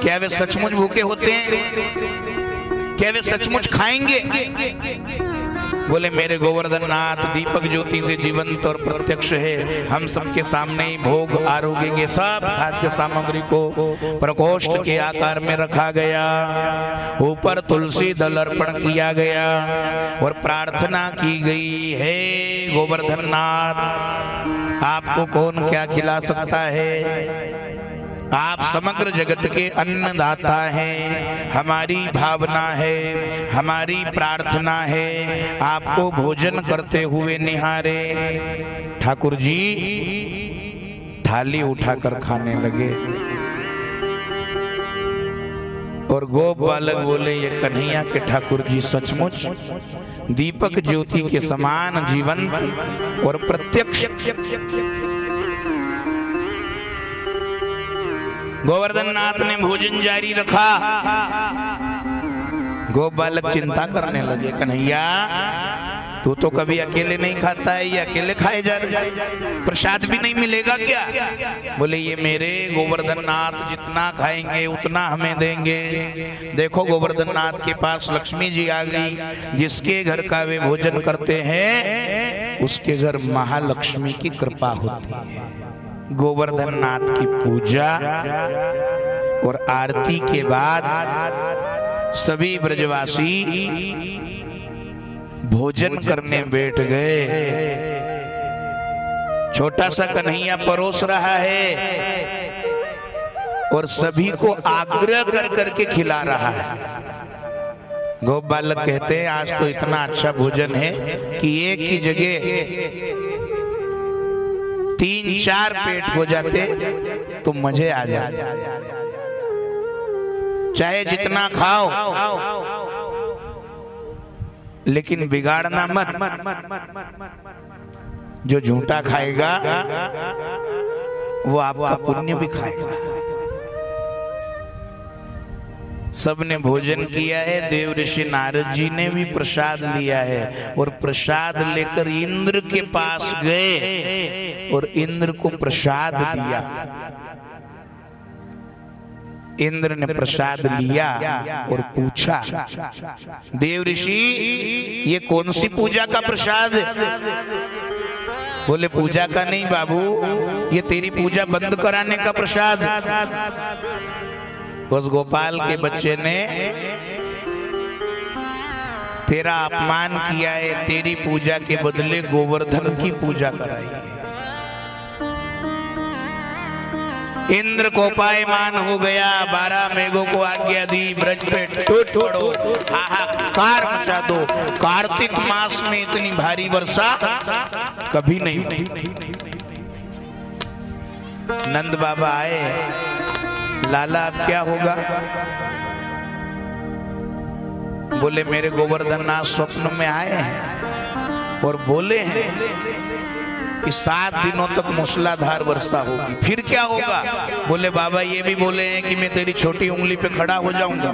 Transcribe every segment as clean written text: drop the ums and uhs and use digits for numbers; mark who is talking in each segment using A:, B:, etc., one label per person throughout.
A: क्या वे सचमुच भूखे होते हैं? क्या वे सचमुच खाएंगे? बोले मेरे गोवर्धन नाथ दीपक ज्योति से जीवंत और प्रत्यक्ष है। हम सबके सामने ही भोग आरोग्य के सब खाद्य सामग्री को प्रकोष्ठ के आकार में रखा गया। ऊपर तुलसी दल अर्पण किया गया और प्रार्थना की गई है, गोवर्धन नाथ आपको कौन क्या खिला सकता है? आप समग्र जगत के अन्नदाता हैं। हमारी भावना है, हमारी प्रार्थना है, आपको भोजन करते हुए निहारे। ठाकुर जी थाली उठाकर खाने लगे और गोप बालक बोले ये कन्हैया के ठाकुर जी सचमुच दीपक ज्योति के समान जीवंत और प्रत्यक्ष। गोवर्धन नाथ ने भोजन जारी रखा। गोप बालक चिंता करने लगे, कन्हैया तू तो कभी अकेले नहीं खाता है, ये अकेले खाए जा रहे, प्रसाद भी नहीं मिलेगा क्या? बोले ये मेरे गोवर्धन नाथ जितना खाएंगे उतना हमें देंगे। देखो गोवर्धन नाथ के पास लक्ष्मी जी आ गई, जिसके घर का वे भोजन करते हैं उसके घर महालक्ष्मी की कृपा होती है। गोवर्धन नाथ की पूजा और आरती के बाद सभी ब्रजवासी भोजन करने बैठ गए। छोटा सा कन्हैया परोस रहा है और सभी को आग्रह कर करके खिला रहा है। गोप बालक कहते हैं आज तो इतना अच्छा भोजन है कि एक की जगह 3-4 पेट हो जाते तो मजे आ जाते। चाहे जितना खाओ लेकिन बिगाड़ना मत। जो झूठा खाएगा वो आपका पुण्य भी खाएगा। सबने भोजन किया है। देव ऋषि नारद जी ने भी प्रसाद लिया है और प्रसाद लेकर इंद्र के पास गए और इंद्र को प्रसाद दिया। इंद्र ने प्रसाद लिया और पूछा, देव ऋषि ये कौन सी पूजा का प्रसाद है? बोले पूजा का नहीं बाबू, ये तेरी पूजा बंद कराने का प्रसाद। उस गोपाल के बच्चे ने तेरा अपमान किया है, तेरी पूजा के बदले गोवर्धन की पूजा कराई। इंद्र कोपायमान हो गया, 12 मेघों को आज्ञा दी, ब्रज पे टूट पड़ो, हाहाकार मचा दो। कार्तिक मास में इतनी भारी वर्षा कभी नहीं हुई। नंद बाबा आए, लाला अब क्या होगा? बोले मेरे गोवर्धन नाथ स्वप्न में आए हैं और बोले हैं कि 7 दिनों तक मूसलाधार वर्षा होगी। फिर क्या होगा? बोले बाबा ये भी बोले हैं कि मैं तेरी छोटी उंगली पे खड़ा हो जाऊंगा।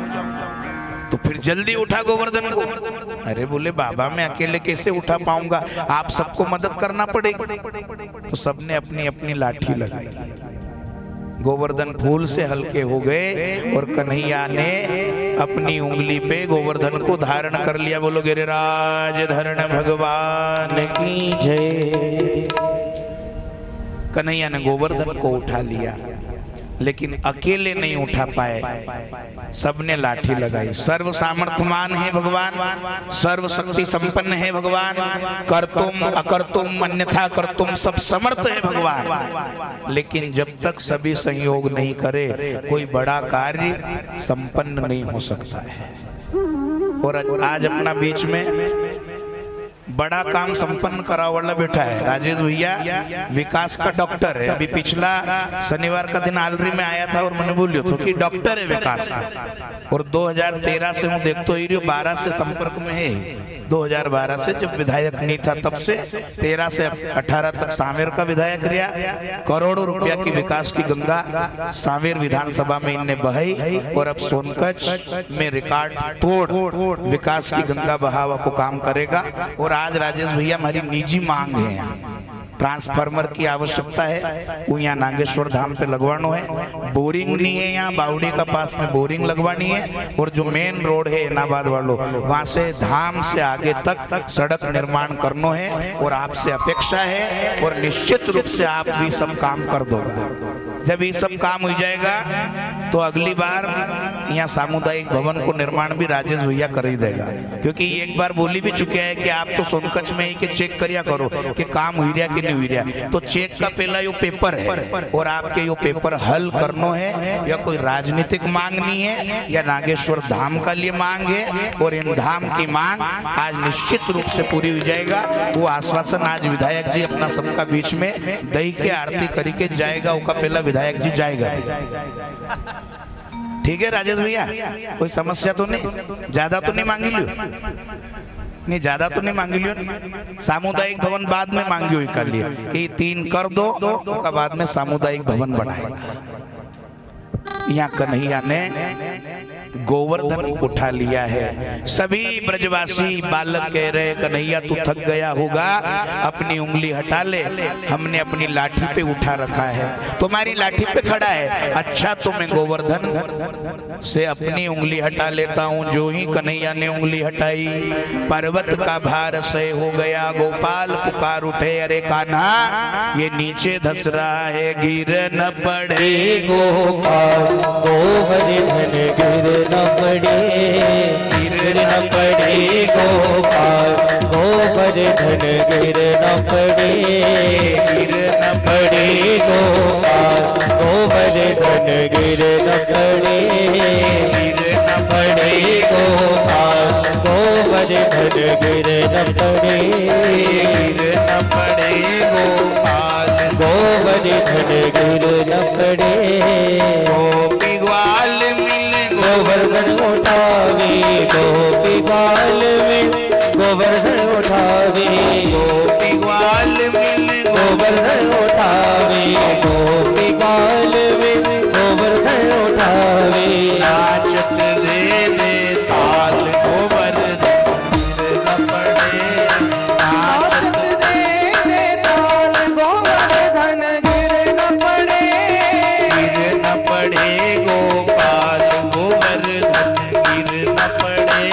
A: तो फिर जल्दी उठा गोवर्धन को। अरे बोले बाबा मैं अकेले कैसे उठा पाऊंगा, आप सबको मदद करना पड़ेगी। तो सबने अपनी अपनी लाठी लगाई। गोवर्धन फूल से हल्के हो गए और कन्हैया ने अपनी उंगली पे गोवर्धन को धारण कर लिया। बोलो गिरिराज धरण भगवान की जय। कन्हैया ने गोवर्धन को उठा लिया लेकिन अकेले नहीं उठा पाए, सबने लाठी लगाई। सर्व सामर्थ्यमान है भगवान, सर्व शक्ति संपन्न है भगवान, कर्तुम अकर्तुम अन्यथा कर्तुम सब समर्थ है भगवान। लेकिन जब तक सभी सहयोग नहीं करे कोई बड़ा कार्य संपन्न नहीं हो सकता है। और आज अपना बीच में बड़ा काम संपन्न करा वाला बैठा है राजेश भैया, विकास का डॉक्टर है। अभी पिछला शनिवार का दिन आलरी में आया था और मैंने बोलियो तो कि डॉक्टर है विकास का। और 2013 से हूँ देखते ही 12 से संपर्क में है। 2012 से जब विधायक नहीं था तब से 13 से 18 तक सांवेर का विधायक रहा। करोड़ों रुपया की विकास की गंगा सांवेर विधानसभा में इनने बहाई और अब सोनकच्छ में रिकॉर्ड तोड़ विकास की गंगा बहावा को काम करेगा। और आज राजेश भैया हमारी निजी मांग है, ट्रांसफार्मर की आवश्यकता है, वो यहाँ नागेश्वर धाम पे लगवानो है। बोरिंग नहीं है यहाँ, बावड़ी का पास में बोरिंग लगवानी है। और जो मेन रोड है इलाहाबाद वालों, वहां से धाम से आगे तक सड़क निर्माण करनो है। और आपसे अपेक्षा है और निश्चित रूप से आप भी सब काम कर दोगे। जब ये सब काम हो जाएगा तो अगली बार यहाँ सामुदायिक भवन को निर्माण भी राजेश भैया कर ही देगा, क्योंकि एक बार बोली भी चुके हैं कि आप तो सोनकच्छ में ही के चेक करिया करो कि काम हुई रहा कि नहीं हुई रहा। तो चेक का पहला यो पेपर है और आपके यो पेपर हल करनो है। या कोई राजनीतिक मांग नहीं है, या नागेश्वर धाम का लिए मांग है। और इन धाम की मांग आज निश्चित रूप से पूरी हो जाएगा। वो आश्वासन आज विधायक जी अपना सबका बीच में दही के आरती करी के जाएगा। उसका पहला विधायक जी जाएगा। ठीक है राजेश भैया, कोई समस्या तो नहीं? ज्यादा तो नहीं मांगी लियो? नहीं ज्यादा तो नहीं मांगी लियो। सामुदायिक भवन बाद में मांगी हुई कर लिए, ये 3 कर दो का बाद में सामुदायिक भवन बनाएगा। यहाँ कन्हैया ने गोवर्धन उठा लिया है। सभी ब्रजवासी बालक कह रहे कन्हैया तू थक गया होगा, अपनी उंगली हटा ले, हमने अपनी लाठी पे उठा रखा है, तुम्हारी लाठी पे खड़ा है। अच्छा तो मैं गोवर्धन से अपनी उंगली हटा लेता हूँ। जो ही कन्हैया ने उंगली हटाई, पर्वत का भार से हो गया। गोपाल पुकार उठे, अरे कान्हा ये नीचे धस रहा है, गिर न पड़े
B: गोपाल गोवर्धन गिर न पड़े, गिर न पड़े गोपाल गोवर्धन गिर न पड़े, गिर न पड़े गोपाल गोवर्धन गिर न पड़े, गिर न पड़े गोपाल गोवर्धन गिर न पड़े, गिर न पड़े गोपाल गोवर्धन गिर न पड़े। गोपी ग्वाल मिले गोवर्धन उठावे, गोपी ग्वाल में गोवर्धन उठावे, गोपी ग्वाल मिले गोवर्धन उठावे, गोपी ग्वाल में गोवर्धन उठावे। नाचत दे दे ताल गोवर्धन गिर न पड़े, नाचत दे दे ताल गोवर्धन गिर न पड़े, गिर न पड़े गोपाल गोवर्धन गिर न पड़े,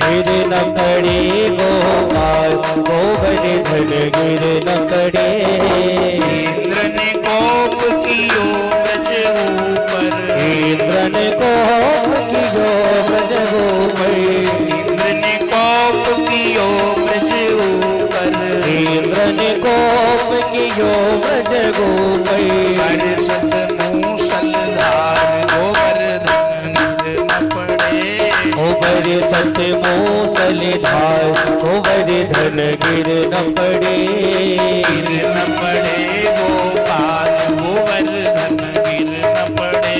B: गिर न पड़े गोपाल गोवर्धन गिर न पड़े। इंद्र ने कोप कियो ब्रज ऊपर, इंद्र ने कोप कियो ब्रज ऊपर, इंद्र ने कोप कियो ब्रज ऊपर, इंद्र ने कोप कियो ब्रज ऊपर। बरसत मूसलधार गोवर्धन गिर न पड़े, बरसत मूसलधार गोवर्धन गिर न पड़े, गिर न पड़े गोपाल गोवर्धन गिर न पड़े,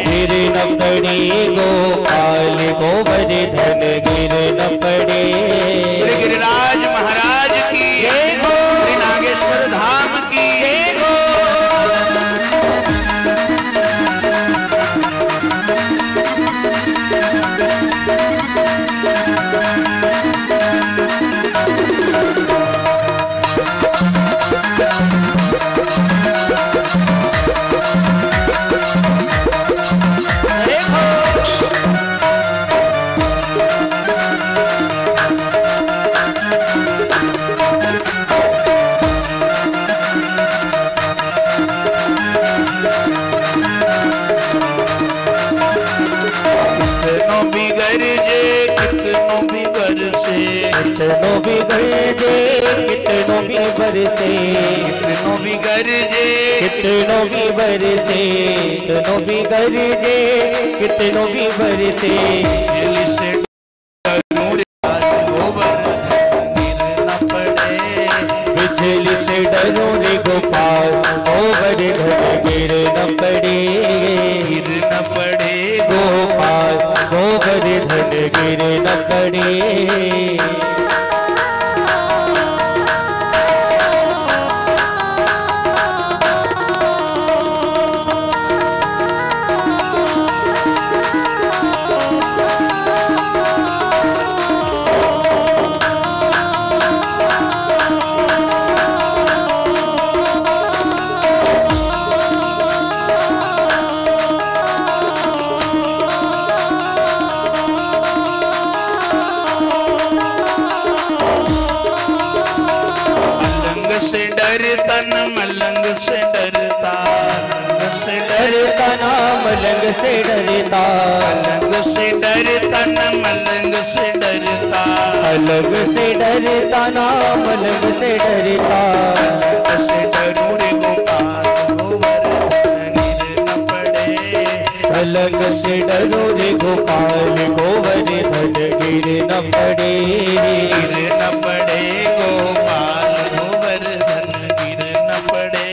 B: गिर न पड़े गोपाल गोवर्धन गिर न पड़े। गिरिराज महाराज की, श्री नागेश्वर धाम की। कितनों भी गरजे कितनों भी बरसे, कितनों भी गरजे कितनों भी बरसे, कितनों भी गरजे कितनों भी बरसे। दिल से बिजली से डरो रे गोपाल गोवर्धन गिर न पड़े, गिर न पड़े गोपाल गोवर्धन गिर न पड़े। मलंग से डरता,
A: अलग से डरता न मलंग से डरता,
B: अलग से डरता ना मलंग से डरता,
A: अलग से डरूं रे गोपाल गोवर्धन गिर न पड़े,
B: अलग से डरो रे गोपाल गोवर्धन गिर न पड़े,
A: गिर न पड़े गोपाल गोवर्धन गिर न पड़े,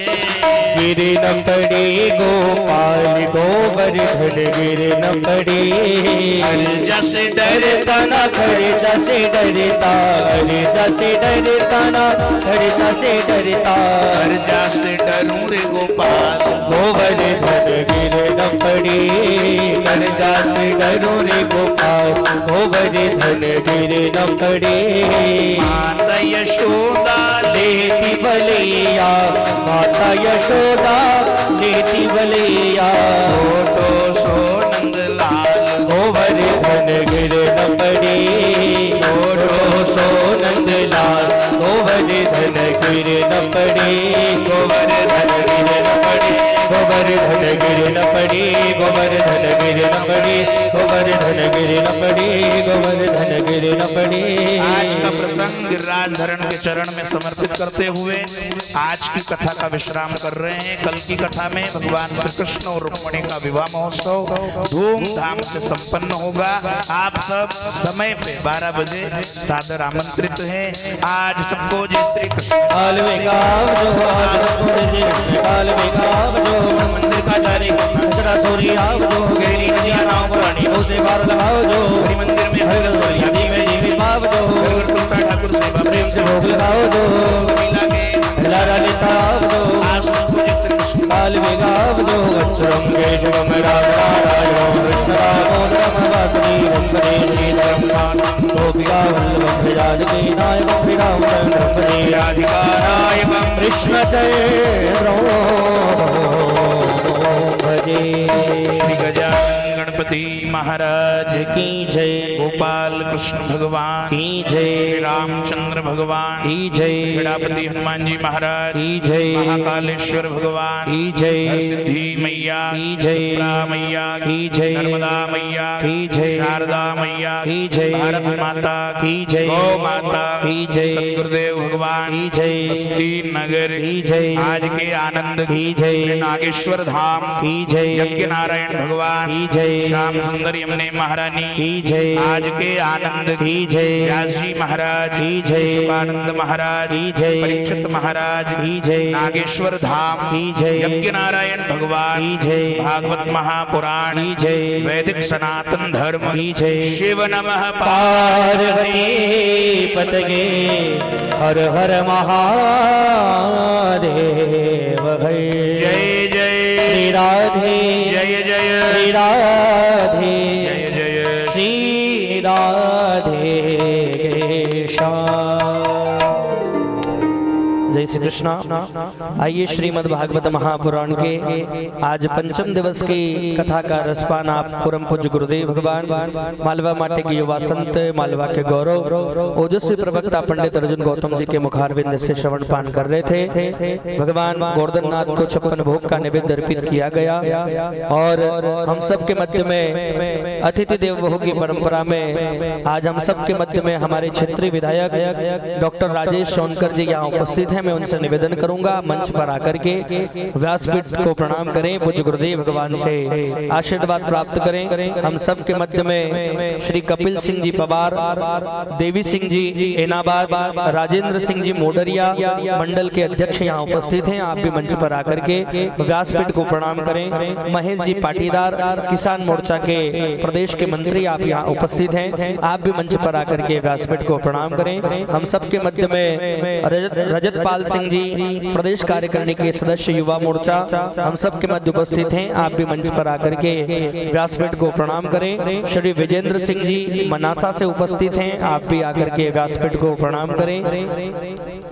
B: गिर न पड़े गोपाल गोवर्धन गिर न पड़े,
A: हरिजा से
B: डरता ना खड़ता से डरता, हरिजा से डरता ना खड़ता से डरता,
A: हरिजा से डरूं रे गोपाल
B: गोवर्धन गिर न पड़े, हरिजा से डरो रे गोपाल गोवर्धन गिर न पड़े,
A: माता यशोदा
B: लेती बलिया, माता यशोदा लेती बलिया,
A: छोटो सो नंदलाल
B: गोवर्धन गिर न पड़े, छोटो सो नंदलाल गोवर्धन गिर न पड़े, गोवर्धन गिर न पड़े, गोवर्धन गिर न पड़े, गोवर्धन गिर न पड़े, गोवर्धन गिर न पड़े, गोवर्धन गिर न पड़े।
A: आज का प्रसंग गिरिराज धरण के चरण में समर्पित करते हुए आज की कथा का विश्राम कर रहे हैं। कल की कथा में भगवान श्री कृष्ण और रुक्मिणी का विवाह महोत्सव धूमधाम से संपन्न होगा। आप सब समय पे 12 बजे सादर आमंत्रित हैं। आज सबको जय श्री कृष्ण।
B: मंदिर का जारी सूर्य आवो गेरी नदिया नाव पुरानी हो से बार लगाओ जो मंदिर में हर गलियां में जीवी भाव जो तुलसा ठाकुर से प्रेम से भोग लगाओ जो मिला के लारा लेता जो काल बेगाव जो गच्छरंगे शुभम राम राम कृष्ण राम राम वासुदेव वंदे श्री धर्मपाल गोपिका वल्लभ विराज के नायक श्री रामचंद्र हरे राधिकाराय कृष्ण जय
A: श्री गजानन गणपति महाराज
B: की जय,
A: गोपाल कृष्ण भगवान
B: की जय,
A: श्री रामचंद्र भगवान
B: की जय,
A: गणापति हनुमान जी महाराज
B: की जय,
A: महाकालेश्वर भगवान
B: की जय,
A: सिद्धि मैया
B: की जय,
A: मैया
B: की जय,
A: नर्मदा मैया
B: की जय,
A: शारदा मैया
B: की जय,
A: भारत माता
B: की जय,
A: गौ माता
B: की जय,
A: सतगुरुदेव भगवान
B: की जय,
A: बस्ती नगर
B: की जय,
A: आज के आनंद
B: की जय,
A: नागेश्वर धाम
B: की जय,
A: यज्ञ नारायण भगवान
B: की जय,
A: श्याम सुंदर यमुने महारानी
B: की जय,
A: आज के आनंद
B: की जय,
A: व्यास जी महाराज
B: की जय,
A: सुखानंद महाराज
B: की जय,
A: परीक्षित महाराज
B: की जय,
A: नागेश्वर धाम
B: की जय,
A: यज्ञ नारायण भगवान
B: की जय,
A: भागवत महापुराण
B: की जय,
A: वैदिक सनातन धर्म
B: की जय,
A: शिव नमः
B: पार्वती पतगे हर हर महादेव है।
A: जय जय
B: श्री राधे
A: जय जय
B: श्री राधे
A: जय जय
B: श्री राधे श्याम। जय श्री कृष्णा। आइए श्रीमद् भागवत महापुराण के आज पंचम दिवस की कथा का रसपान आप परम पूज्य गुरुदेव भगवान मालवा माटे के युवा संत मालवा के गौरव ओजस्वी प्रवक्ता पंडित अर्जुन गौतम जी के मुखारविंद से श्रवण पान कर रहे थे। भगवान गोवर्धन नाथ को 56 भोग का नैवेद्य अर्पित किया गया और हम सब के मध्य में अतिथि देव बहु की परंपरा में आज हम सब के मध्य में हमारे क्षेत्रीय विधायक डॉक्टर राजेश सोनकर जी यहाँ उपस्थित हैं। मैं उनसे निवेदन करूंगा मंच पर आकर के व्यासपीठ को प्रणाम करें, पूज्य गुरुदेव भगवान से आशीर्वाद प्राप्त करें। हम सब के मध्य में श्री कपिल सिंह जी पवार, देवी सिंह जी एनाबाद, राजेंद्र सिंह जी मोडरिया मंडल के अध्यक्ष यहाँ उपस्थित हैं। आप भी मंच पर आकर के व्यासपीठ को प्रणाम करें। महेश जी पाटीदार किसान मोर्चा के प्रदेश के मंत्री आप यहाँ उपस्थित हैं। आप भी मंच पर आकर के व्यासपीठ को प्रणाम करें। हम सब के मध्य में रजत पाल सिंह जी प्रदेश कार्यकारिणी के सदस्य युवा मोर्चा हम सब के मध्य उपस्थित हैं। आप भी मंच पर आकर के व्यासपीठ को प्रणाम करें। श्री विजेंद्र सिंह जी मनासा से उपस्थित हैं। आप भी आकर के व्यासपीठ को प्रणाम करें।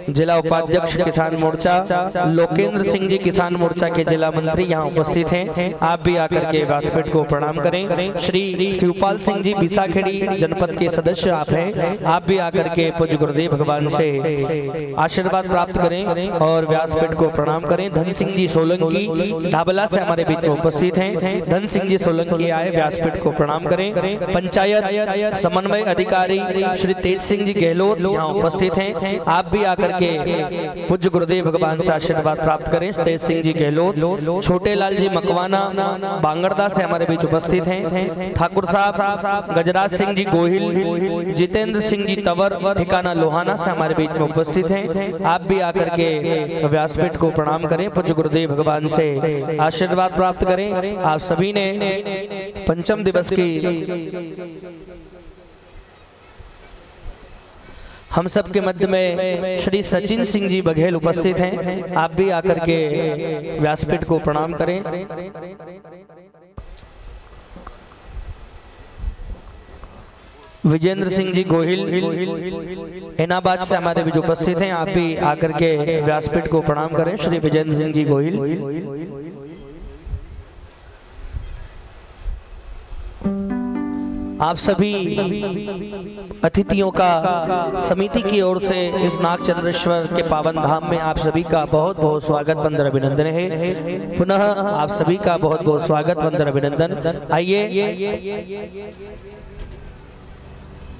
B: जिला उपाध्यक्ष किसान मोर्चा लोकेंद्र सिंह जी किसान मोर्चा के जिला मंत्री यहाँ उपस्थित हैं। आप भी आकर के व्यासपीठ को प्रणाम करें। श्री शिवपाल सिंह जी बिसाखेड़ी जनपद के सदस्य आप हैं, आप भी आकर के पूज्य गुरुदेव भगवान से आशीर्वाद प्राप्त करें और व्यासपीठ को प्रणाम करें। धन सिंह जी सोलंकी ढाबला से हमारे बीच में उपस्थित हैं। धन सिंह जी सोलंकी आए, व्यासपीठ को प्रणाम करें। पंचायत समन्वय अधिकारी श्री तेज सिंह जी गहलोत यहाँ उपस्थित हैं, आप भी आकर के पूज्य गुरुदेव भगवान से आशीर्वाद प्राप्त करें। तेज सिंह जी गहलोत, छोटे लाल जी मकवाना बांगड़दा से हमारे बीच उपस्थित हैं। ठाकुर साहब गजराज सिंह जी गोहिल, जितेंद्र सिंह जी तवर ठिकाना लोहाना से हमारे बीच में उपस्थित हैं। आप भी आकर के व्यासपीठ को प्रणाम करें, पूज्य गुरुदेव भगवान से आशीर्वाद प्राप्त करें। आप सभी ने पंचम दिवस की हम सब के मध्य में श्री सचिन सिंह जी बघेल उपस्थित हैं, आप भी आकर के व्यासपीठ को प्रणाम करें। विजेंद्र सिंह जी गोहिल एनाबाद से हमारे बीच उपस्थित हैं, आप भी आकर के व्यासपीठ को प्रणाम करें। श्री विजेंद्र सिंह जी गोहिल, आप सभी अतिथियों का समिति की ओर से इस नागचंद्रेश्वर के पावन धाम में आप सभी का बहुत बहुत स्वागत वंदन अभिनंदन है। पुनः आप सभी का बहुत बहुत स्वागत वंदन अभिनंदन। आइए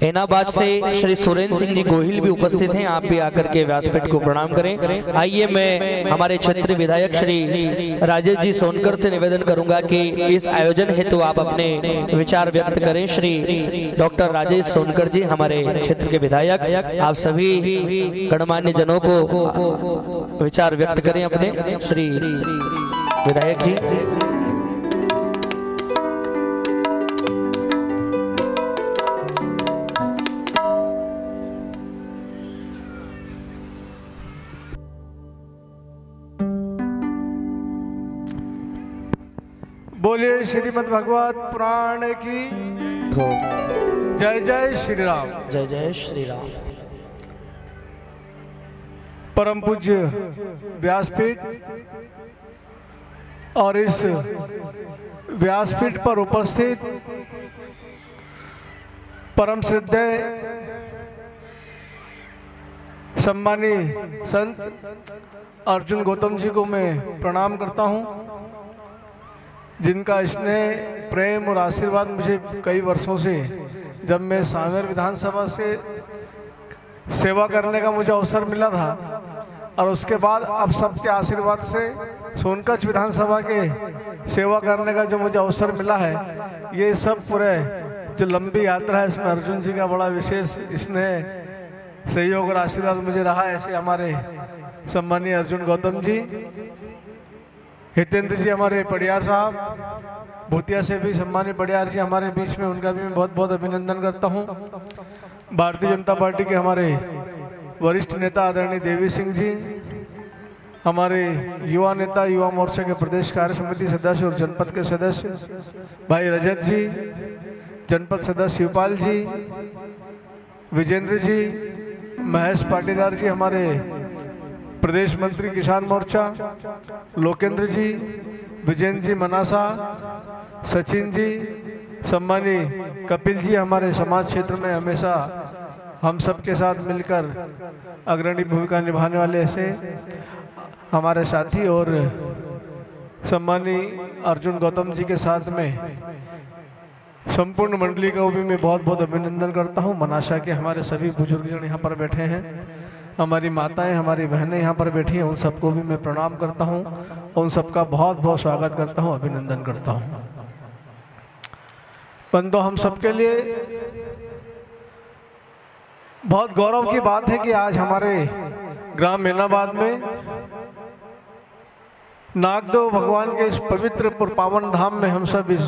B: एनाबाद से श्री सुरेंद्र सिंह जी गोहिल भी उपस्थित हैं, आप भी आकर के व्यासपीठ को प्रणाम करें। आइए मैं हमारे क्षेत्रीय विधायक श्री राजेश जी सोनकर से निवेदन करूंगा कि इस आयोजन हेतु आप अपने विचार व्यक्त करें। श्री डॉक्टर राजेश सोनकर जी हमारे क्षेत्र के विधायक, आप सभी गणमान्य जनों को विचार व्यक्त करें अपने। श्री विधायक जी
C: बोलिए श्रीमद् भगवत पुराण की जय। जय श्री राम।
B: जय जय श्री राम।
C: परम पूज्य व्यासपीठ और इस व्यासपीठ पर उपस्थित परम श्रद्धेय सम्मानीय संत अर्जुन गौतम जी को मैं प्रणाम करता हूं, जिनका स्नेह प्रेम और आशीर्वाद मुझे कई वर्षों से, जब मैं सांवेर विधानसभा से सेवा करने का मुझे अवसर मिला था और उसके बाद आप सबके आशीर्वाद से सोनकच्छ विधानसभा के सेवा करने का जो मुझे अवसर मिला है, ये सब पूरे जो लंबी यात्रा है इसमें अर्जुन जी का बड़ा विशेष स्नेह सहयोग और आशीर्वाद मुझे रहा है। ऐसे हमारे सम्मानीय अर्जुन गौतम जी, हितेंद्र जी हमारे पडियार साहब, भूतिया से भी सम्मानीय पडियार जी हमारे बीच में, उनका भी मैं बहुत बहुत अभिनंदन करता हूं। भारतीय जनता पार्टी के हमारे वरिष्ठ नेता आदरणीय देवी सिंह जी, हमारे युवा नेता युवा मोर्चा के प्रदेश कार्य समिति सदस्य और जनपद के सदस्य भाई रजत जी, जनपद सदस्य शिवपाल जी, विजेंद्र जी, महेश पाटीदार जी हमारे प्रदेश मंत्री किसान मोर्चा, लोकेंद्र जी, विजेंद्र जी मनासा, सचिन जी, सम्मानीय कपिल जी हमारे समाज क्षेत्र में हमेशा हम सब के साथ मिलकर अग्रणी भूमिका निभाने वाले ऐसे हमारे साथी, और सम्मानीय अर्जुन गौतम जी के साथ में संपूर्ण मंडली का भी मैं बहुत बहुत अभिनंदन करता हूं। मनाशा के हमारे सभी बुजुर्गजन यहाँ पर बैठे हैं, हमारी माताएं हमारी बहनें यहाँ पर बैठी हैं, उन सबको भी मैं प्रणाम करता हूँ, उन सबका बहुत बहुत स्वागत करता हूँ, अभिनंदन करता हूँ। परंतु हम सबके लिए बहुत गौरव की बात है कि आज हमारे ग्राम एनाबाद में नागदेव भगवान के इस पवित्र और पावन धाम में हम सब इस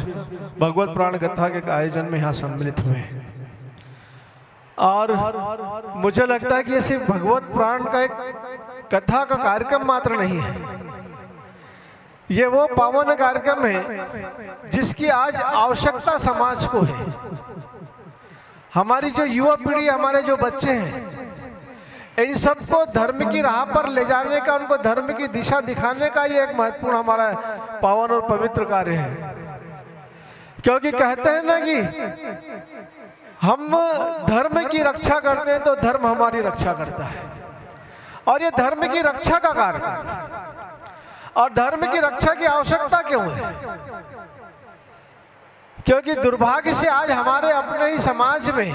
C: भगवत प्राण कथा के आयोजन में यहाँ सम्मिलित हुए हैं। और मुझे लगता है कि ये सिर्फ भगवत प्राण का एक कथा का कार्यक्रम मात्र नहीं है, ये वो पावन कार्यक्रम है जिसकी आज आवश्यकता समाज को है। हमारी जो युवा पीढ़ी, हमारे जो बच्चे हैं, इन सबको धर्म की राह पर ले जाने का, उनको धर्म की दिशा दिखाने का ये एक महत्वपूर्ण हमारा पावन और पवित्र कार्य है। क्योंकि कहते हैं ना कि हम धर्म की रक्षा करते हैं तो धर्म हमारी रक्षा करता है, और ये धर्म की रक्षा का कार्य है। और धर्म की रक्षा की आवश्यकता क्यों है? क्योंकि दुर्भाग्य से आज हमारे अपने ही समाज में,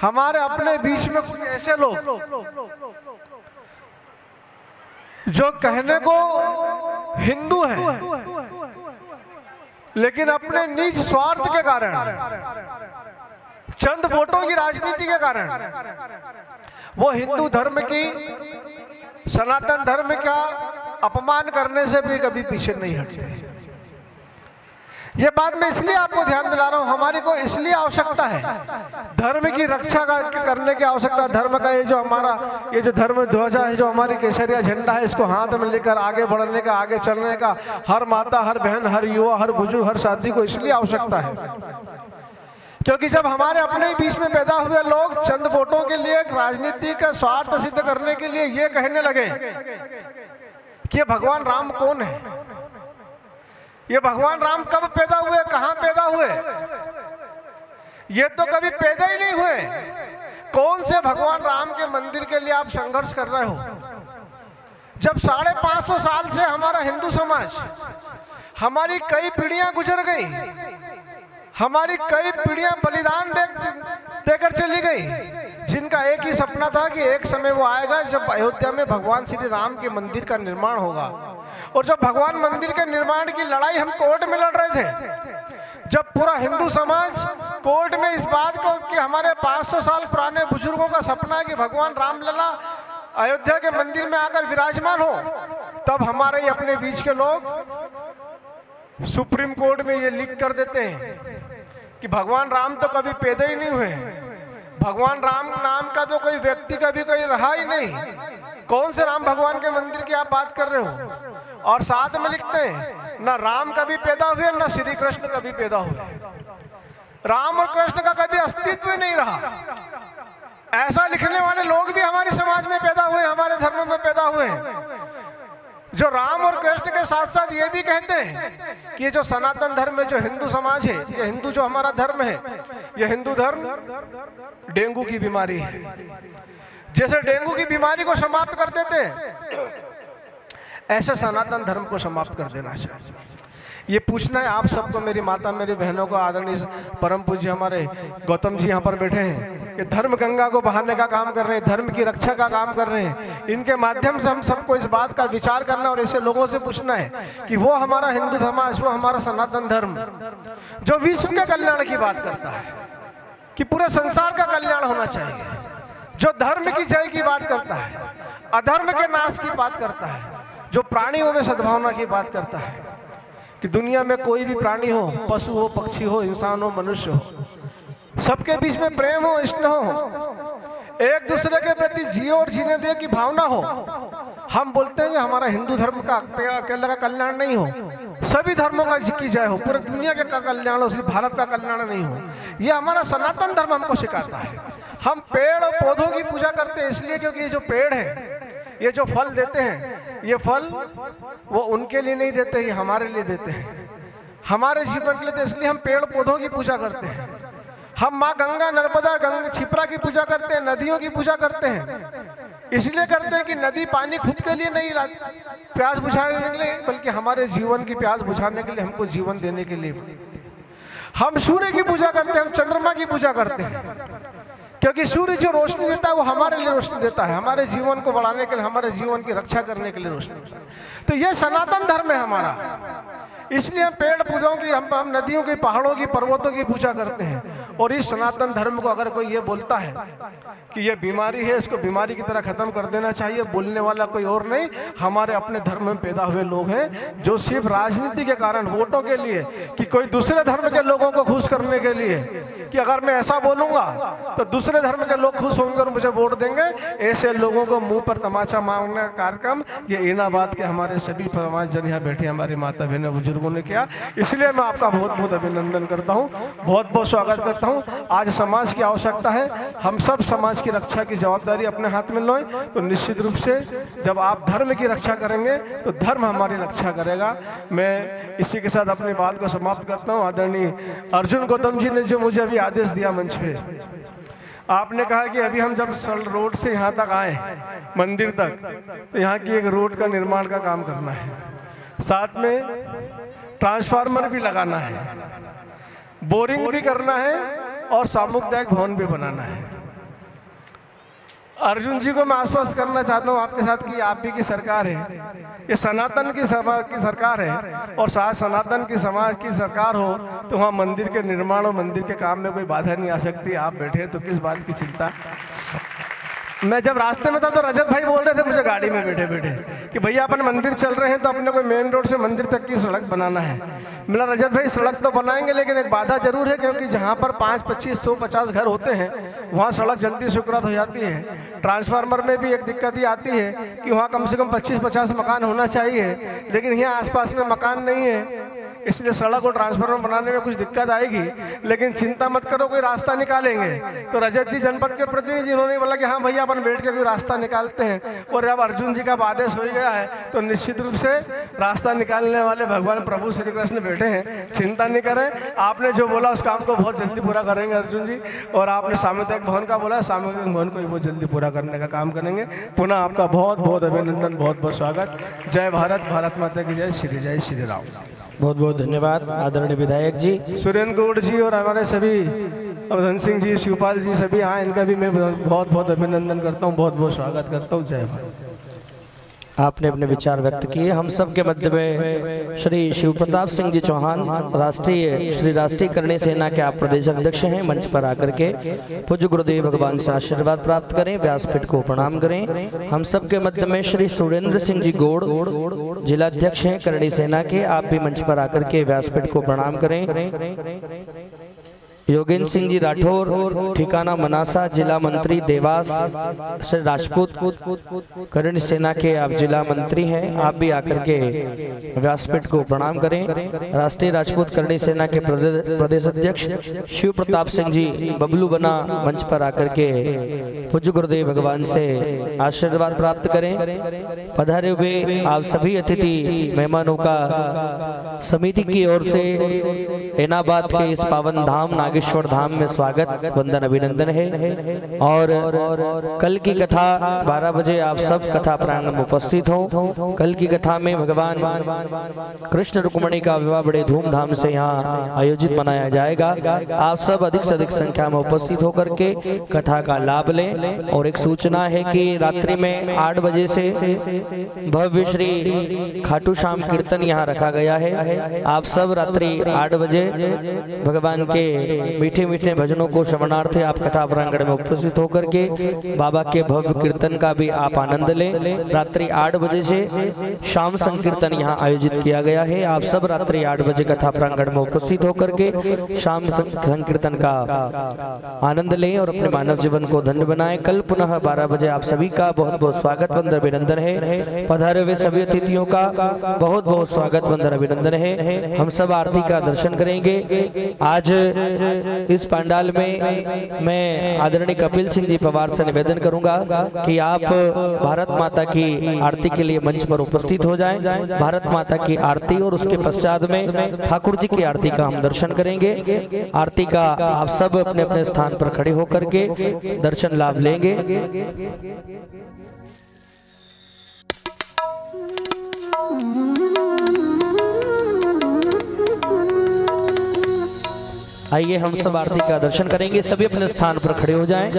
C: हमारे अपने बीच में कुछ ऐसे लोग जो कहने को हिंदू हैं, लेकिन अपने निज स्वार्थ के कारण, चंद वोटों की राजनीति के कारण वो हिंदू धर्म की, सनातन धर्म का अपमान करने से भी कभी पीछे नहीं हटते। ये बात मैं इसलिए आपको ध्यान दिला रहा हूं, हमारी को इसलिए आवश्यकता है धर्म की रक्षा करने की आवश्यकता। धर्म का ये जो हमारा ये जो धर्म ध्वजा है, जो हमारी केसरिया झंडा है, इसको हाथ में लेकर आगे बढ़ने का, आगे चलने का हर माता, हर बहन, हर युवा, हर बुजुर्ग, हर साथी को इसलिए आवश्यकता है क्योंकि जब हमारे अपने बीच में पैदा हुए लोग चंद वोटों के लिए, राजनीति का स्वार्थ सिद्ध करने के लिए ये कहने लगे कि भगवान राम कौन है, ये भगवान राम कब पैदा हुए, कहां पैदा हुए, ये तो कभी पैदा ही नहीं हुए। कौन से भगवान राम के मंदिर के लिए आप संघर्ष कर रहे हो? जब 550 साल से हमारा हिंदू समाज, हमारी कई पीढ़ियां गुजर गई, हमारी कई पीढ़ियां बलिदान देकर चली गई, जिनका एक ही सपना था कि एक समय वो आएगा जब अयोध्या में भगवान श्री राम के मंदिर का निर्माण होगा। और जब भगवान मंदिर के निर्माण की लड़ाई हम कोर्ट में लड़ रहे थे, जब पूरा हिंदू समाज कोर्ट में इस बात को कि हमारे 500 साल पुराने बुजुर्गों का सपना है कि भगवान रामलला अयोध्या के मंदिर में आकर विराजमान हो, तब हमारे ही अपने बीच के लोग सुप्रीम कोर्ट में ये लिख कर देते हैं कि भगवान राम तो कभी पैदा ही नहीं हुए, भगवान राम नाम का तो कोई व्यक्ति कभी कोई रहा ही नहीं, कौन से राम भगवान के मंदिर की आप बात कर रहे हो? और साथ में लिखते हैं ना राम कभी पैदा हुए, ना श्री कृष्ण कभी पैदा हुए, राम और कृष्ण का कभी अस्तित्व ही नहीं रहा। ऐसा लिखने वाले लोग भी हमारे समाज में पैदा हुए, हमारे धर्म में पैदा हुए, जो राम और कृष्ण के साथ साथ ये भी कहते हैं कि ये जो सनातन धर्म है, जो हिंदू समाज है, ये हिंदू जो हमारा धर्म है, ये हिंदू धर्म डेंगू की बीमारी है। जैसे डेंगू की बीमारी को समाप्त कर देते हैं, ऐसे सनातन धर्म को समाप्त कर देना चाहिए। ये पूछना है आप सबको, मेरी माता, मेरी बहनों को, आदरणीय परम पूज्य हमारे गौतम जी यहाँ पर बैठे हैं, ये धर्म गंगा को बहाने का काम कर रहे हैं, धर्म की रक्षा का काम कर रहे हैं। इनके माध्यम से हम सबको इस बात का विचार करना और ऐसे लोगों से पूछना है कि वो हमारा हिंदू समाज, वो हमारा सनातन धर्म जो विश्व के कल्याण की बात करता है कि पूरे संसार का कल्याण होना चाहिए, जो धर्म की जय की बात करता है, अधर्म के नाश की बात करता है, जो प्राणियों में सद्भावना की बात करता है कि दुनिया में कोई भी प्राणी हो, पशु हो, पक्षी हो, इंसान हो, मनुष्य हो, सबके बीच में प्रेम हो, स्नेह हो, एक दूसरे के प्रति जियो और जीने दे की भावना हो। हम बोलते हैं कि हमारा हिंदू धर्म का अकेले का कल्याण नहीं हो, सभी धर्मों का की जय हो, पूरे दुनिया के का कल्याण हो, सिर्फ भारत का कल्याण नहीं हो। ये हमारा सनातन धर्म हमको सिखाता है। हम पेड़ और पौधों की पूजा करते हैं इसलिए क्योंकि ये जो पेड़ है, ये जो फल देते हैं, ये फल वो उनके लिए नहीं देते, ये हमारे लिए देते हैं, हमारे जीवन के लिए देते, इसलिए हम पेड़ पौधों की पूजा करते हैं। हम माँ गंगा, नर्मदा, गंगा, छिपरा की पूजा करते हैं, नदियों की पूजा करते हैं, इसलिए करते हैं कि नदी पानी खुद के लिए नहीं प्यास बुझाने के लिए, बल्कि हमारे जीवन की प्यास बुझाने के लिए, हमको जीवन देने के लिए। हम सूर्य की पूजा करते हैं, हम चंद्रमा की पूजा करते हैं, क्योंकि सूर्य जो रोशनी देता है वो हमारे लिए रोशनी देता है, हमारे जीवन को बढ़ाने के लिए, हमारे जीवन की रक्षा करने के लिए रोशनी देता है। तो ये सनातन धर्म है हमारा, इसलिए हम पेड़ पूजाओं की, हम नदियों की, पहाड़ों की, पर्वतों की पूजा करते हैं। और इस सनातन धर्म को अगर कोई ये बोलता है कि ये बीमारी है, इसको बीमारी की तरह खत्म कर देना चाहिए, बोलने वाला कोई और नहीं, हमारे अपने धर्म में पैदा हुए लोग हैं, जो सिर्फ राजनीति के कारण, वोटों के लिए, कि कोई दूसरे धर्म के लोगों को खुश करने के लिए, कि अगर मैं ऐसा बोलूंगा तो दूसरे धर्म के लोग खुश होंगे और मुझे वोट देंगे, ऐसे लोगों को मुंह पर तमाचा मारने का कार्यक्रम ये इनाबाद के हमारे सभी समाज जन यहाँ बैठे हमारी माता बहनें बुजुर्गों ने किया। इसलिए मैं आपका बहुत बहुत अभिनंदन करता हूँ, बहुत बहुत स्वागत करता हूँ। हूँ। आज समाज की आवश्यकता है, हम सब समाज की रक्षा की जवाबदारी अपने हाथ में लें। तो निश्चित रूप से जब आप धर्म की रक्षा करेंगे तो धर्म हमारी रक्षा करेगा। मैं इसी के साथ अपनी बात को समाप्त करता हूँ। आदरणीय अर्जुन गौतम जी ने जो मुझे अभी आदेश दिया मंच पे, आपने कहा कि अभी हम जब रोड से यहाँ तक आए मंदिर तक, तो यहाँ की एक रोड का निर्माण का काम करना है, साथ में ट्रांसफार्मर भी लगाना है, बोरिंग भी करना है और सामुदायिक भवन भी बनाना है। अर्जुन जी को मैं आश्वस्त करना चाहता हूँ आपके साथ कि आप भी की सरकार है, ये सनातन की समाज की सरकार है, और साथ सनातन की समाज की सरकार हो तो वहाँ मंदिर के निर्माण और मंदिर के काम में कोई बाधा नहीं आ सकती। आप बैठे तो किस बात की चिंता। मैं जब रास्ते में था तो रजत भाई बोल रहे थे मुझे गाड़ी में बैठे बैठे कि भैया अपन मंदिर चल रहे हैं तो अपने को मेन रोड से मंदिर तक की सड़क बनाना है। मेरा रजत भाई सड़क तो बनाएंगे, लेकिन एक बाधा जरूर है, क्योंकि जहाँ पर 5, 25, 100, 50 घर होते हैं वहाँ सड़क जल्दी स्वीकृत हो जाती है। ट्रांसफार्मर में भी एक दिक्कत ही आती है कि वहाँ कम से कम 25-50 मकान होना चाहिए, लेकिन यहाँ आसपास में मकान नहीं है, इसलिए सड़क और ट्रांसफार्मर बनाने में कुछ दिक्कत आएगी। लेकिन चिंता मत करो, कोई रास्ता निकालेंगे। तो रजत जी जनपद के प्रतिनिधि उन्होंने बोला कि हाँ भैया अपन बैठ के कोई रास्ता निकालते हैं, और जब अर्जुन जी का आदेश हो गया है तो निश्चित रूप से रास्ता निकालने वाले भगवान प्रभु श्री कृष्ण बैठे हैं। चिंता नहीं करें, आपने जो बोला उस काम को बहुत जल्दी पूरा करेंगे अर्जुन जी, और आपने सामुदायिक भवन का बोला, सामुदायिक भवन को भी बहुत जल्दी पूरा करने का काम करेंगे। पुनः आपका बहुत बहुत अभिनंदन, बहुत बहुत स्वागत। जय भारत, भारत माता की जय, श्री राम।
B: बहुत बहुत धन्यवाद आदरणीय विधायक जी।
C: सुरेंद्र गौड़ जी और हमारे सभी धन सिंह जी, शिवपाल जी सभी आए, इनका भी मैं बहुत बहुत अभिनंदन करता हूँ, बहुत बहुत स्वागत करता हूँ। जय भारत।
B: आपने अपने विचार व्यक्त किए। हम सब के मध्य में श्री शिव प्रताप सिंह जी चौहान, राष्ट्रीय करणी सेना के आप प्रदेश अध्यक्ष हैं, मंच पर आकर के पूज्य गुरुदेव भगवान से आशीर्वाद प्राप्त करें, व्यासपीठ को प्रणाम करें। हम सब के मध्य में श्री सुरेंद्र सिंह जी गौड़, जिला अध्यक्ष हैं करणी सेना के, आप भी मंच पर आकर के व्यासपीठ को प्रणाम करें। योगेंद्र सिंह जी राठौर, ठिकाना मनासा, जिला मंत्री देवास, श्री राजपूत करणी सेना के आप जिला मंत्री हैं, आप भी आकर के व्यासपीठ को प्रणाम करें। राष्ट्रीय राजपूत करणी सेना के प्रदेश अध्यक्ष शिव प्रताप सिंह जी बबलू बना, मंच पर आकर के पूज्य गुरुदेव भगवान से आशीर्वाद प्राप्त करें। पधारे हुए आप सभी अतिथि मेहमानों का समिति की ओर से ऐनाबाद के इस पावन धाम नागेश्वर धाम में स्वागत, वंदन, अभिनंदन है। और कल की कथा 12 बजे आप सब कथा प्रांगण में उपस्थित हो। कल की कथा में भगवान कृष्ण रुक्मिणी का विवाह बड़े धूमधाम से यहाँ आयोजित मनाया जाएगा। आप सब अधिक से अधिक संख्या में उपस्थित होकर के कथा का लाभ लें। और एक सूचना है कि रात्रि में 8 बजे से भव्य श्री खाटू श्याम कीर्तन यहाँ रखा गया है। आप सब रात्रि 8 बजे भगवान के मीठे मीठे भजनों को श्रवणार्थे आप कथा प्रांगण में उपस्थित होकर के बाबा के भव्य कीर्तन का भी आप आनंद लें। रात्रि 8 बजे से शाम संकीर्तन यहाँ आयोजित किया गया है। आप सब रात्रि 8 बजे कथा प्रांगण में उपस्थित होकर के शाम संकीर्तन का आनंद लें और अपने मानव जीवन को धन्य बनाएं। कल पुनः 12 बजे आप सभी का बहुत बहुत स्वागत, वंदन, अभिनंदन है। पधारे हुए सभी अतिथियों का बहुत बहुत स्वागत, वंदन, अभिनंदन है। हम सब आरती का दर्शन करेंगे। आज इस पंडाल में मैं आदरणीय कपिल सिंह जी पवार से निवेदन करूंगा कि आप भारत माता की आरती के लिए मंच पर उपस्थित हो जाएं। भारत माता की आरती और उसके पश्चात में ठाकुर जी की आरती का हम दर्शन करेंगे। आरती का आप सब अपने अपने स्थान पर खड़े होकर के दर्शन लाभ लेंगे। आइए हम सब आरती का दर्शन करेंगे। सभी अपने स्थान पर खड़े हो जाएं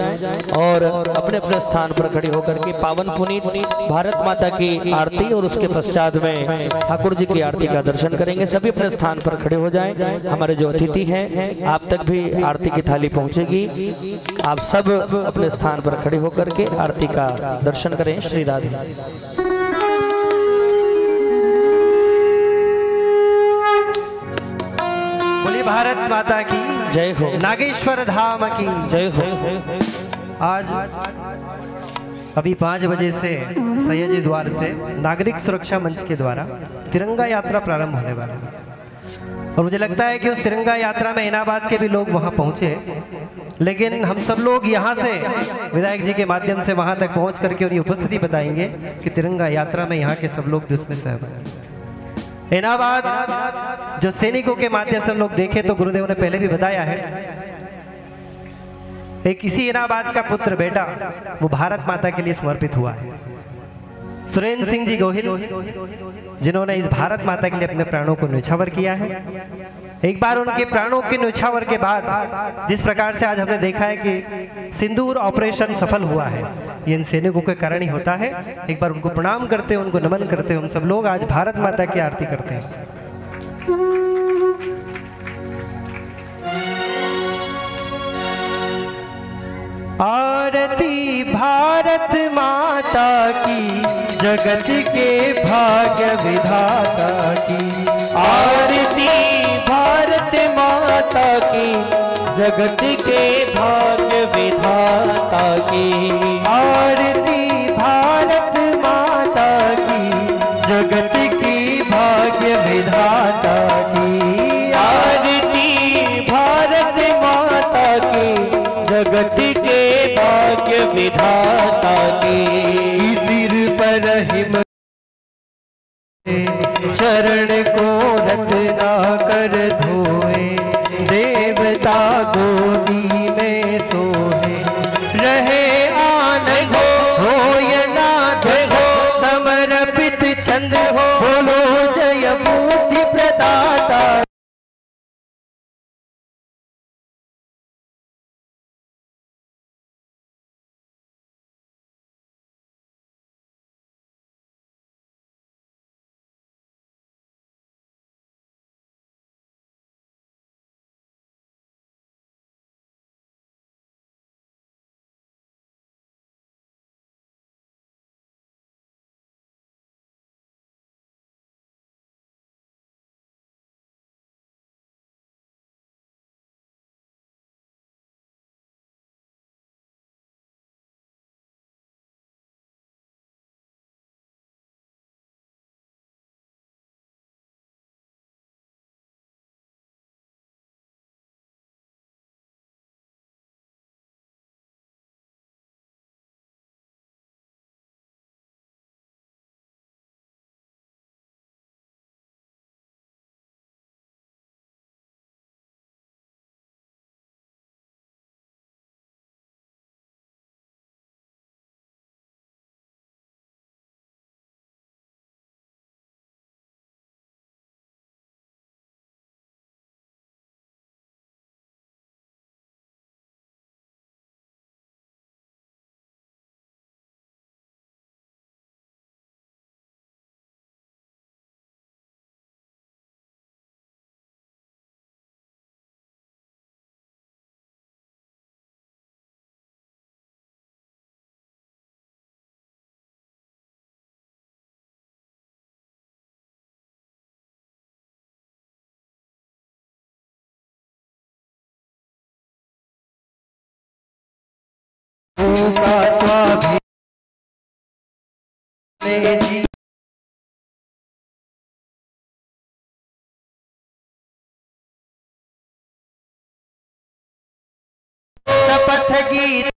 B: और अपने अपने स्थान पर खड़े होकर के पावन पुनीत भारत माता की आरती और उसके पश्चात में ठाकुर जी की आरती का दर्शन करेंगे। सभी अपने स्थान पर खड़े हो जाएं। हमारे जो अतिथि हैं आप तक भी आरती की थाली पहुंचेगी। आप सब अपने स्थान पर खड़े होकर के आरती का दर्शन करें। श्री राधे।
D: भारत माता की
B: जय हो,
D: नागेश्वर धाम की
B: जय हो।
D: आज अभी 5 बजे से सयाजी द्वार से नागरिक सुरक्षा मंच के द्वारा तिरंगा यात्रा प्रारंभ होने वाला है। और मुझे लगता है कि उस तिरंगा यात्रा में इलाहाबाद के भी लोग वहां पहुंचे, लेकिन हम सब लोग यहां से विधायक जी के माध्यम से वहां तक पहुंच करके और ये उपस्थिति बताएंगे कि तिरंगा यात्रा में यहाँ के सब लोग भी उसमें सहभागी। इलाहाबाद जो सैनिकों के माध्यम से हम लोग देखें तो गुरुदेव ने पहले भी बताया है, एक इसी इलाहाबाद का पुत्र बेटा वो भारत माता के लिए समर्पित हुआ है, सुरेंद्र सिंह जी गोहिल, जिन्होंने इस भारत माता के लिए अपने प्राणों को न्यौछावर किया है। एक बार उनके प्राणों के न्यौछावर के बाद जिस प्रकार से आज हमने देखा है कि सिंदूर ऑपरेशन सफल हुआ है, ये इन सैनिकों के कारण ही होता है। एक बार उनको प्रणाम करते हैं, उनको नमन करते हैं, हम सब लोग आज भारत माता की आरती करते हैं। आरती भारत माता की, जगत के भाग्य विधाता की।
B: आरती भारत माता की, जगत के भाग्य विधाता की।
D: आरती भारत माता की, जगत की भाग्य विधाता की।
B: आरती भारत माता की, जगत के भाग्य विधाता की।
D: सिर पर हिम चरण को रत्ना कर धोए, देवता गोदी में सोए। रहे आनंद हो या नाथ हो, समर्पित छंद हो, बोलो जय बुद्धि प्रदाता। का स्वाभिमान जी, शपथ गीत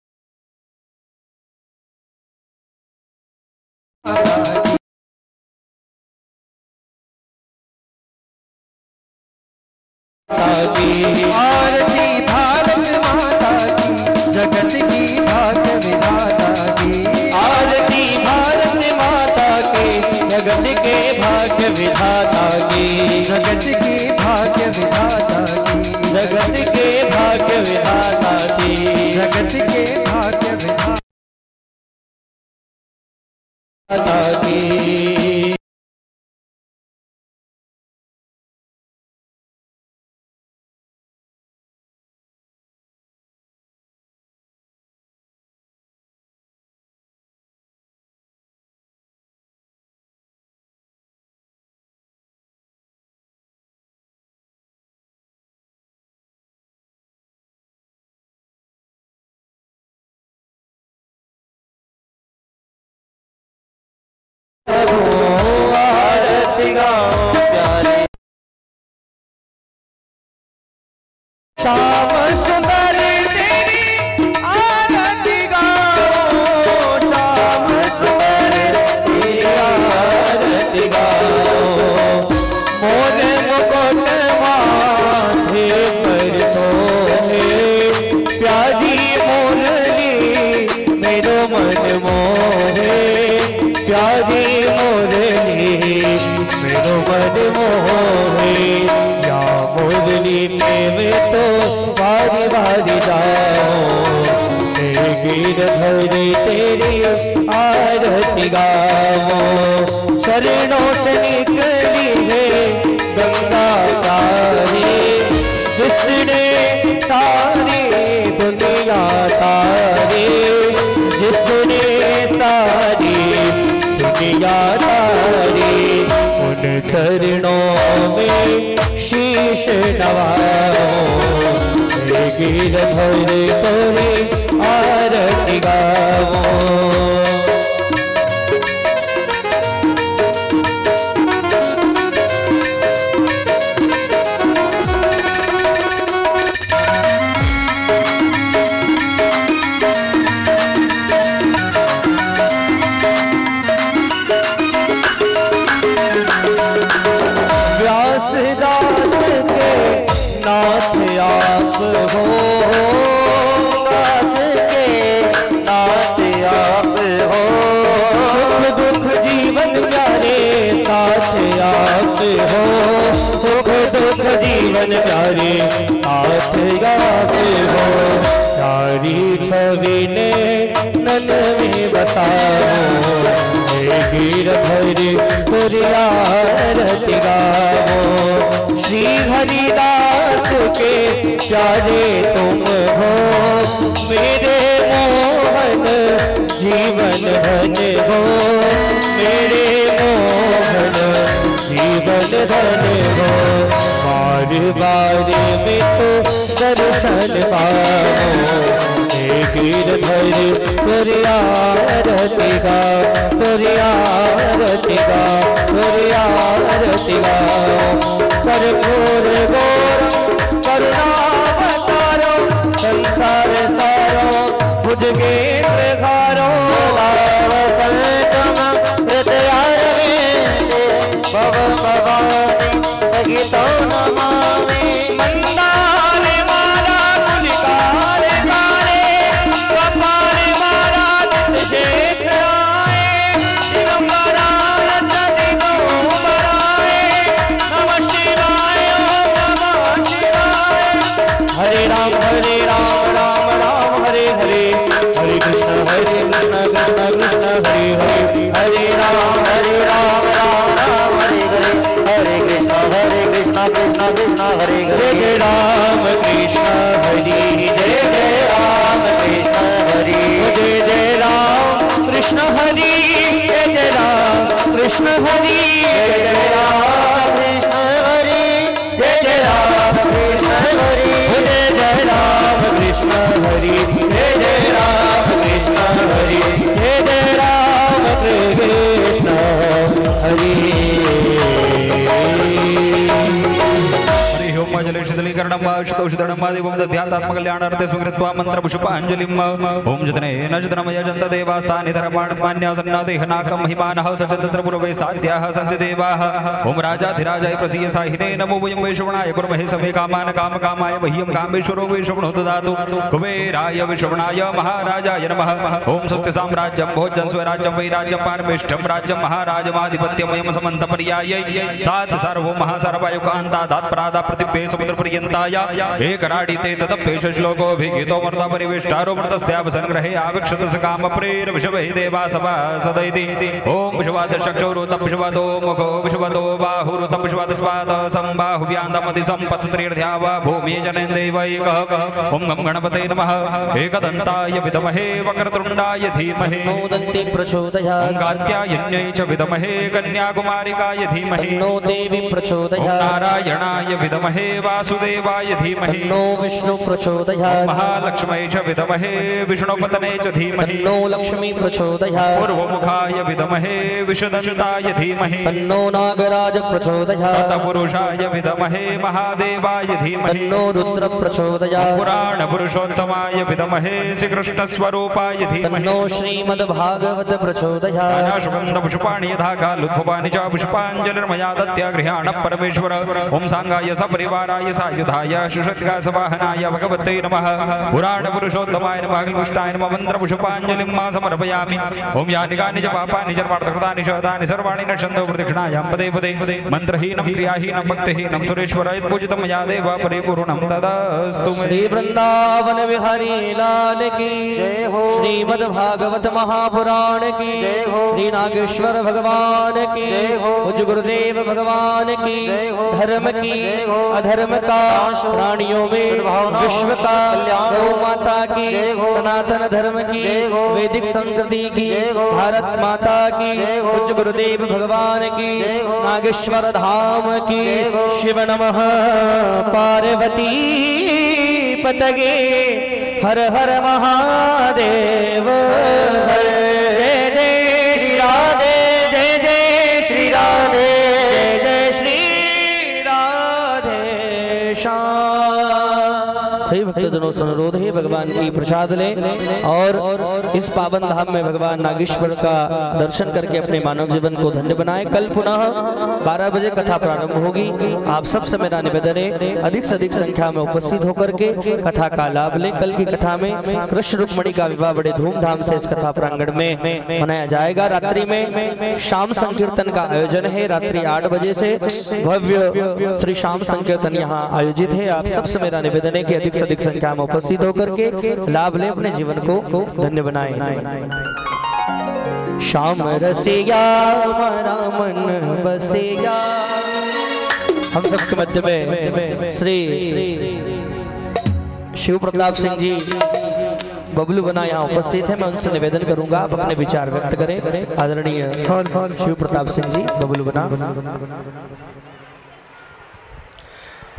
D: आरती भारत माता की, जगत की भाग्य विधाता की।
B: आरती भारत माता के, जगत के भाग्य विधाता की।
D: जगत की भाग्य विधाता की,
B: जगत के भाग्य विधाता की।
D: जगत के भाग्य विधाता
B: की। श्याम सुंदर तेरी आरती गाओ, श्याम सुंदर तेरी आरती गाओ। मोर मुकुट माथे पर सोहे, प्यारी मुरली मेरो मन मोहे, प्यारी मुरली मेरो मन मोहे। या मुरली में तो बारी बारी जाओ, गिरधरी तेरी आरती गाओ। शरणों से निकली है गंगा तारी, जिसने सारी दुनिया तारी, जिसने सारी दुनिया तारी। उन चरणों में शीश नवाओ, गिरधर तेरी आरती गाओ। व्यासदास के नाथ आप हो, दास के नाथ आप हो। सुख दुख जीवन प्यारे साथ आप हो, सुख दुख जीवन प्यारे साथ आप हो। सारी छवि ने नन में बताओ, गिरधर तेरी आरती गाओ। श्री हरिदास के प्यारे तुम हो, मेरे मोहन जीवन धन हो, मेरे मोहन जीवन धन हो। बार बार में तो दर्शन पाओ, गिरधर तेरी आरती गाओ, तेरी आरती गाओ, तेरी आरती गाओ। कर्पूर गौरम करुणावतारो, संसार सारो भुजगेन्द्र घारो। लाव संतम हृदयारविंदे, भव भवानी सहितो नमामि। मंदार माला गुलिकार कारे, कपाल माला शेख आए। दिगंबरा रचति गौबराए, नमः शिवाय नमः शिवाय। हरे राम राम राम हरे हरे, हरे कृष्ण कृष्ण कृष्ण हरे हरे। हरे राम राम राम हरे हरे, हरे कृष्ण कृष्ण कृष्ण हरे हरे। जय राम कृष्ण हरि, जय जय राम कृष्ण हरि, जय जय राम कृष्ण हरि, जय जय राम कृष्ण हरि, जय जय राम कृष्ण हरि, जय जय राम कृष्ण हरि, जय जय राम कृष्ण हरि, जय जय राम कृष्ण हरि, जय जय राम कृष्ण हरि। कल्याणार्थे सुकृत्वा मंत्र पुष्पांजलिम। ओम जतनेन जतनमय जन्त देवास्तानि धर्माणमान्यासन्नादेहनाकं महिमानः सचतत्र पूर्वे साध्याः सन्ति देवाः। ओम राजाधिराजाय प्रसीय साहिने नमो वयं वैश्रवणाय कुर्महे समे कामान् कामकामाय मह्यं कामेश्वरो वैश्रवणो ददातु। कुबेराय वैश्रवणाय महाराजाय नमः। ओम स्वस्ति साम्राज्यं भोजनं स्वराज्यं वैराज्यं पारमेष्ठं राज्यं महाराजमाधिपत्यमयं समन्तपर्यायै सात् सर्वो महासर्वायुकान्ता दात्परादा पृथिव्ये समुद्रपर्यन्ताय एकराडिते तदप्येष श्लोकोऽभिगीतो मर्ता परिवेष्टारो मर्तस्यावसंग्रहे आविक्षतस्य कामप्रेर विषवहि देवा सभा सदैति। ओम विश्वादशक्षौरुतं विश्वादो मुखो विश्वादो बाहुरुतं विश्वादस्वादः संबाहुव्यान्दमति सम्पत्त्रिर्ध्याव भूमि जनेन्देवैकः। ओम गं गणपते नमः। एकदन्ताय विद्महे वक्रतुण्डाय धीमहि
E: दन्ति प्रचोदयात्।
B: ओम कात्यायन्यै च विद्महे कन्याकुमारिकाय धीमहि
E: नो देवी प्रचोदयात्।
B: नारायणाय विद्महे वासुदेव
E: महादेवाय धीमहि
B: तन्नो विष्णु प्रचोदयात्
E: महालक्ष्म्यै च विद्महे विष्णुपत्ने च धीमहि
B: तन्नो लक्ष्मी प्रचोदयात्
E: पूर्वमुखाय विद्महे विषदन्ताय धीमहि
B: तन्नो नागराज प्रचोदयात्
E: तत्पुरुषाय विद्महे महादेवाय धीमहि
B: तन्नो रुद्र प्रचोदयात्
E: पुराण पुरुषोत्तमाय विद्महे श्रीकृष्णस्वरूपाय धीमहि
B: तन्नो श्रीमद्भागवत प्रचोदयात्
E: अनाशुगन्ध पुष्पाणि यथा कालोद्भवानि च पुष्पाञ्जलिर्मया दत्त्या गृहाण परमेश्वर ओम सांगाय सपरिवाराय सायुधाय सुषद्गा सवाहनाय भगवते नमः पुराण पुरुषोत्तमाय नमः कल्पुष्टाय नमः मंत्र पुष्पाञ्जलिं मा समर्पयामि ओम यानि कानि च पापानि जन्मार्थकृतानि शतानि सर्वाणि नश्यन्तो प्रदक्षिणायां पदे पदे मंत्रहीनं क्रियाहीनं भक्तिहीनं सुरेश्वराय पूजितं मया देव परिपूर्णं तदास्तु मे।
B: श्री वृंदावन बिहारी लाल की जय हो। श्रीमद् भागवत महापुराण की जय हो। श्री नागेश्वर भगवान की जय हो। पूज्य गुरुदेव भगवान की जय हो। धर्म की अधर्म का प्राणियों में विश्व का कल्याण गौ माता की सनातन धर्म की वैदिक संस्कृति की भारत माता की पूज्य गुरुदेव भगवान की नागेश्वर धाम की शिव नमः पार्वती पतगे हर हर महादेव जय जय श्री राधे जय जय श्री राधे जय जय श्री राधे श्याम। सही भक्तजनों से अनुरोध है भगवान की प्रसाद लें और इस पावन धाम में भगवान नागेश्वर का दर्शन करके अपने मानव जीवन को धन्य बनाएं। कल पुनः 12 बजे कथा प्रारंभ होगी। आप सबसे मेरा निवेदन है अधिक से अधिक संख्या में उपस्थित होकर के कथा का लाभ लें। कल की कथा में कृष्ण रुक्मणी का विवाह बड़े धूमधाम से इस कथा प्रांगण में मनाया जाएगा। रात्रि में शाम संकीर्तन का आयोजन है। रात्रि 8 बजे से भव्य श्री शाम संकीर्तन यहाँ आयोजित है। आप सबसे मेरा निवेदन है कि अधिक से अधिक संख्या में उपस्थित होकर के लाभ ले अपने जीवन को धन्य बनाएं। श्याम रसिया हमारा मन बसिया। हम सबके मध्य में श्री शिव प्रताप सिंह जी बबलू बना यहाँ उपस्थित है। मैं उनसे निवेदन करूंगा आप अपने विचार व्यक्त करें। आदरणीय शिव प्रताप सिंह जी बबलू बना।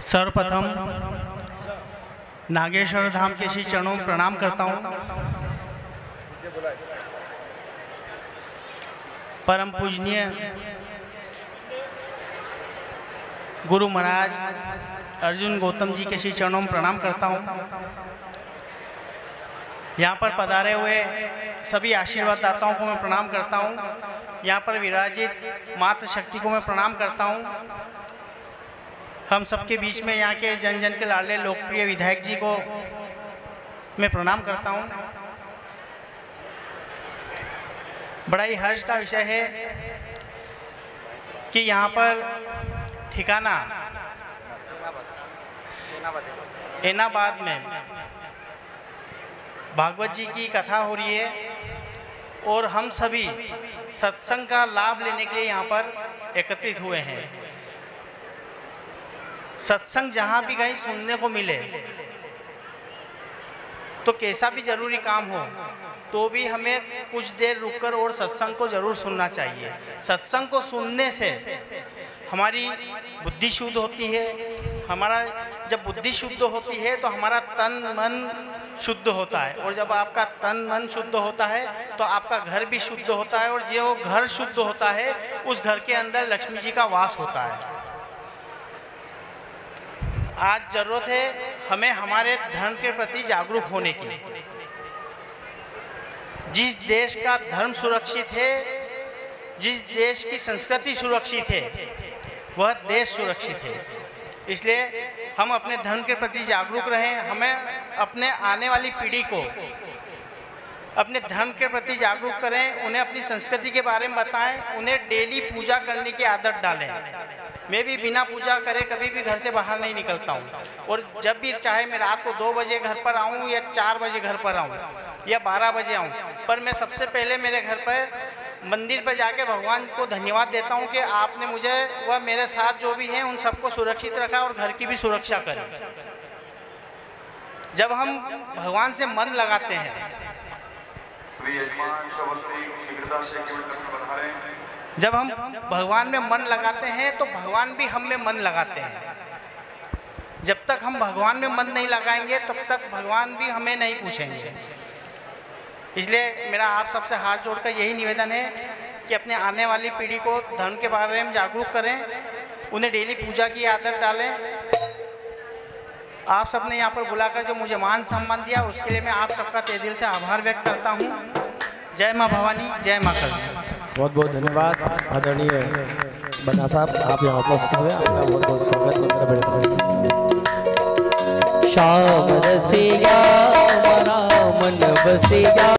F: सर्वप्रथम नागेश्वर धाम के श्री चरणों में प्रणाम करता हूँ। परम पूजनीय गुरु महाराज अर्जुन गौतम जी के श्री चरणों में प्रणाम करता हूँ। यहाँ पर पधारे हुए सभी आशीर्वाददाताओं को मैं प्रणाम करता हूँ। यहाँ पर विराजित मातृ शक्ति को मैं प्रणाम करता हूँ। हम सबके बीच में यहाँ के जन जन के लाडले लोकप्रिय विधायक जी को मैं प्रणाम करता हूँ। बड़ा ही हर्ष का विषय है कि यहाँ पर ठिकाना ऐनाबाद में भागवत जी की कथा हो रही है और हम सभी सत्संग का लाभ लेने के लिए यहाँ पर एकत्रित हुए हैं। सत्संग जहाँ भी कहीं सुनने को मिले तो कैसा भी जरूरी काम हो तो भी हमें कुछ देर रुककर और सत्संग को जरूर सुनना चाहिए। सत्संग को सुनने से हमारी बुद्धि शुद्ध होती है। हमारा जब बुद्धि शुद्ध होती है तो हमारा तन मन शुद्ध होता है और जब आपका तन मन शुद्ध होता है तो आपका घर भी शुद्ध होता है और जो घर शुद्ध होता है उस घर के अंदर लक्ष्मी जी का वास होता है। आज जरूरत है हमें हमारे धर्म के प्रति जागरूक होने की। जिस देश का धर्म सुरक्षित है, जिस देश की संस्कृति सुरक्षित है, वह देश सुरक्षित है। इसलिए हम अपने धर्म के प्रति जागरूक रहें। हमें अपने आने वाली पीढ़ी को अपने धर्म के प्रति जागरूक करें, उन्हें अपनी संस्कृति के बारे में बताएं, उन्हें डेली पूजा करने की आदत डालें। मैं भी बिना पूजा करे कभी भी घर से बाहर नहीं निकलता हूँ और जब भी चाहे मैं रात को 2 बजे घर पर आऊँ या 4 बजे घर पर आऊँ या 12 बजे आऊँ, पर मैं सबसे पहले मेरे घर पर मंदिर पर जाके भगवान को धन्यवाद देता हूँ कि आपने मुझे व मेरे साथ जो भी हैं उन सबको सुरक्षित रखा और घर की भी सुरक्षा करें। जब हम भगवान से मन लगाते हैं, जब हम भगवान में मन लगाते हैं तो भगवान भी हम में मन लगाते हैं। जब तक हम भगवान में मन नहीं लगाएंगे तब तक भगवान भी हमें नहीं पूछेंगे। इसलिए मेरा आप सबसे हाथ जोड़कर यही निवेदन है कि अपने आने वाली पीढ़ी को धर्म के बारे में जागरूक करें, उन्हें डेली पूजा की आदत डालें। आप सबने यहाँ पर बुलाकर जो मुझे मान सम्मान दिया उसके लिए मैं आप सबका तहे दिल से आभार व्यक्त करता हूँ। जय माँ भवानी, जय माँ कल्याणी।
B: बहुत बहुत धन्यवाद आदरणीय बन्ना साहब, आप यहाँ उपस्थित हुए, आपका बहुत बहुत स्वागत। श्याम रसिया मन बसिया।